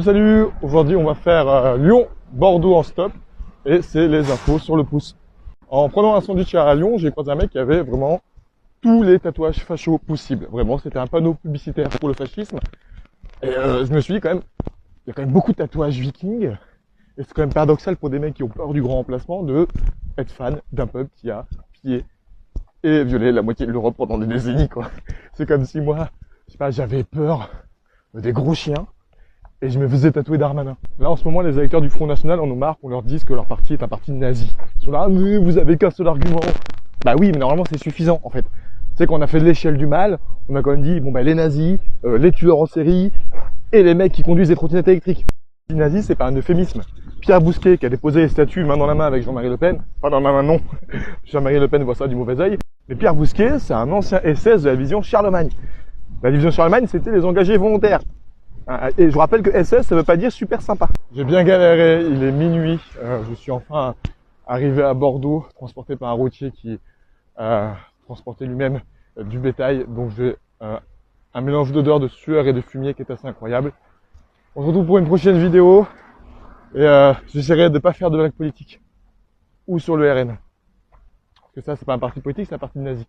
Salut, aujourd'hui on va faire Lyon-Bordeaux en stop et c'est les infos sur le pouce. En prenant un sandwich à Lyon, j'ai croisé un mec qui avait vraiment tous les tatouages fachos possibles. Vraiment, c'était un panneau publicitaire pour le fascisme. Et je me suis dit quand même, il y a quand même beaucoup de tatouages vikings et c'est quand même paradoxal pour des mecs qui ont peur du grand remplacement de être fan d'un peuple qui a pillé et violé la moitié de l'Europe pendant des décennies, quoi. C'est comme si moi, je sais pas, j'avais peur des gros chiens et je me faisais tatouer Darmanin. Là, en ce moment, les électeurs du Front National en ont marre qu'on leur dise que leur parti est un parti nazi. Ils sont là, ah, mais vous avez qu'un seul argument. Bah oui, mais normalement, c'est suffisant, en fait. Tu sais qu'on a fait de l'échelle du mal, on a quand même dit, bon bah les nazis, les tueurs en série, et les mecs qui conduisent des trottinettes électriques. Les nazis, c'est pas un euphémisme. Pierre Bousquet, qui a déposé les statuts main dans la main avec Jean-Marie Le Pen, pas dans la main, non. Jean-Marie Le Pen voit ça du mauvais œil. Mais Pierre Bousquet, c'est un ancien SS de la division Charlemagne. La division Charlemagne, c'était les engagés volontaires. Et je vous rappelle que SS, ça veut pas dire super sympa. J'ai bien galéré, il est minuit. Je suis enfin arrivé à Bordeaux, transporté par un routier qui transportait lui-même du bétail. Donc j'ai un mélange d'odeurs, de sueur et de fumier qui est assez incroyable. On se retrouve pour une prochaine vidéo. Et j'essaierai de pas faire de blagues politiques. Ou sur le RN. Parce que ça, c'est pas un parti politique, c'est un parti nazi.